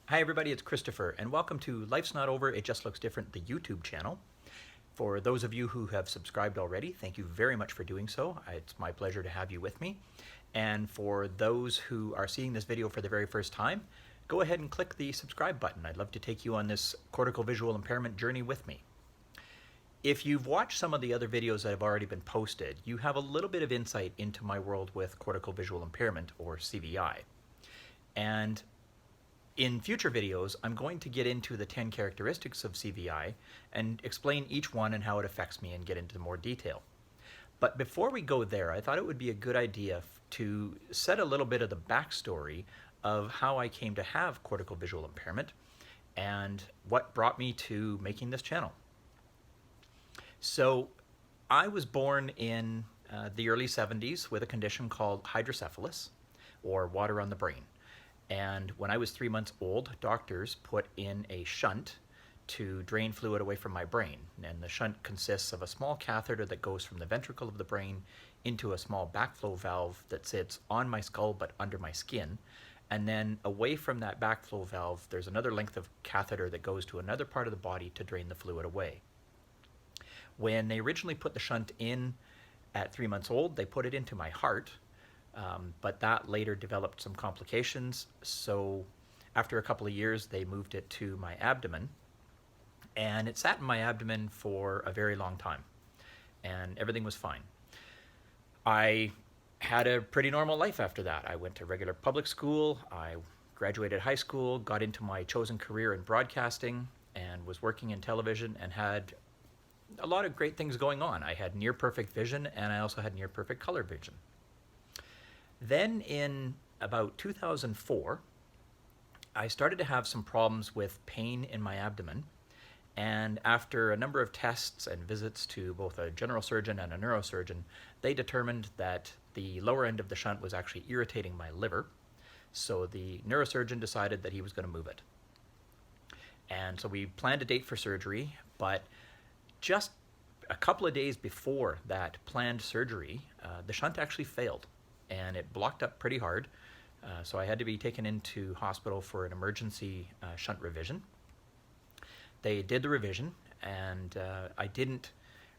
Hi everybody, it's Christopher, and welcome to Life's Not Over, It Just Looks Different, the YouTube channel. For those of you who have subscribed already, thank you very much for doing so. It's my pleasure to have you with me. And for those who are seeing this video for the very first time, go ahead and click the subscribe button. I'd love to take you on this cortical visual impairment journey with me. If you've watched some of the other videos that have already been posted, you have a little bit of insight into my world with cortical visual impairment, or CVI. And in future videos, I'm going to get into the 10 characteristics of CVI and explain each one and how it affects me and get into more detail. But before we go there, I thought it would be a good idea to set a little bit of the backstory of how I came to have cortical visual impairment and what brought me to making this channel. So I was born in the early 70s with a condition called hydrocephalus, or water on the brain. And when I was 3 months old, doctors put in a shunt to drain fluid away from my brain. And the shunt consists of a small catheter that goes from the ventricle of the brain into a small backflow valve that sits on my skull but under my skin. And then away from that backflow valve, there's another length of catheter that goes to another part of the body to drain the fluid away. When they originally put the shunt in at 3 months old, they put it into my heart. But that later developed some complications, so after a couple of years they moved it to my abdomen, and it sat in my abdomen for a very long time, and everything was fine. I had a pretty normal life after that. I went to regular public school, I graduated high school, got into my chosen career in broadcasting, and was working in television and had a lot of great things going on. I had near perfect vision, and I also had near perfect color vision. Then in about 2004, I started to have some problems with pain in my abdomen, and after a number of tests and visits to both a general surgeon and a neurosurgeon, they determined that the lower end of the shunt was actually irritating my liver, so the neurosurgeon decided that he was going to move it. And so we planned a date for surgery, but just a couple of days before that planned surgery, the shunt actually failed. And it blocked up pretty hard, so I had to be taken into hospital for an emergency shunt revision. They did the revision, and I didn't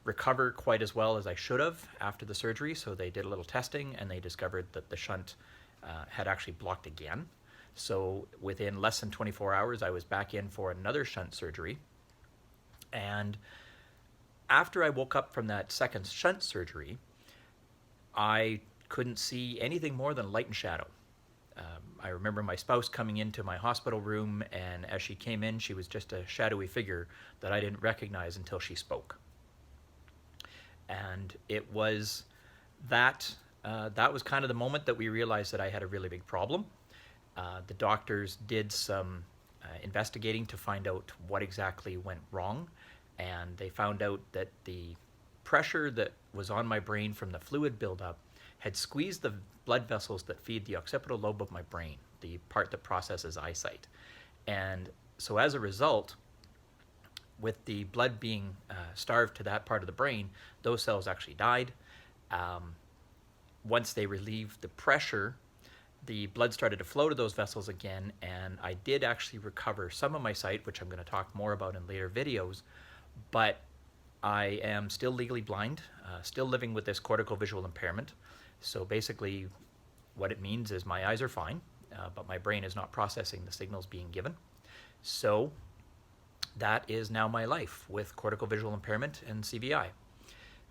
recover quite as well as I should have after the surgery, so they did a little testing and they discovered that the shunt had actually blocked again. So within less than 24 hours, I was back in for another shunt surgery. And after I woke up from that second shunt surgery, I couldn't see anything more than light and shadow. I remember my spouse coming into my hospital room, and as she came in, she was just a shadowy figure that I didn't recognize until she spoke. And it was that was kind of the moment that we realized that I had a really big problem. The doctors did some investigating to find out what exactly went wrong, and they found out that the pressure that was on my brain from the fluid buildup had squeezed the blood vessels that feed the occipital lobe of my brain, the part that processes eyesight. And so as a result, with the blood being starved to that part of the brain, those cells actually died. Once they relieved the pressure, the blood started to flow to those vessels again, and I did actually recover some of my sight, which I'm going to talk more about in later videos, but I am still legally blind, still living with this cortical visual impairment. So basically what it means is my eyes are fine, but my brain is not processing the signals being given. So that is now my life with cortical visual impairment and CVI.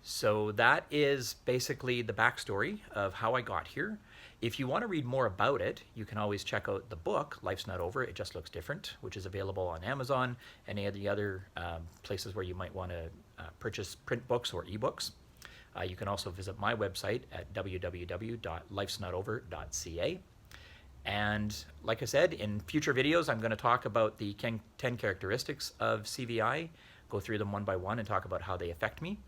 So that is basically the backstory of how I got here. If you want to read more about it, you can always check out the book, Life's Not Over, It Just Looks Different, which is available on Amazon and any of the other places where you might want to purchase print books or ebooks. You can also visit my website at www.lifesnotover.ca. And like I said, in future videos, I'm going to talk about the 10 characteristics of CVI, go through them one by one and talk about how they affect me.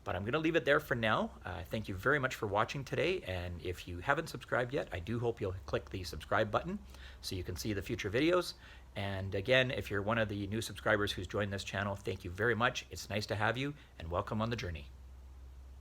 But I'm going to leave it there for now. Thank you very much for watching today. And if you haven't subscribed yet, I do hope you'll click the subscribe button so you can see the future videos. And again, if you're one of the new subscribers who's joined this channel, thank you very much. It's nice to have you, and welcome on the journey.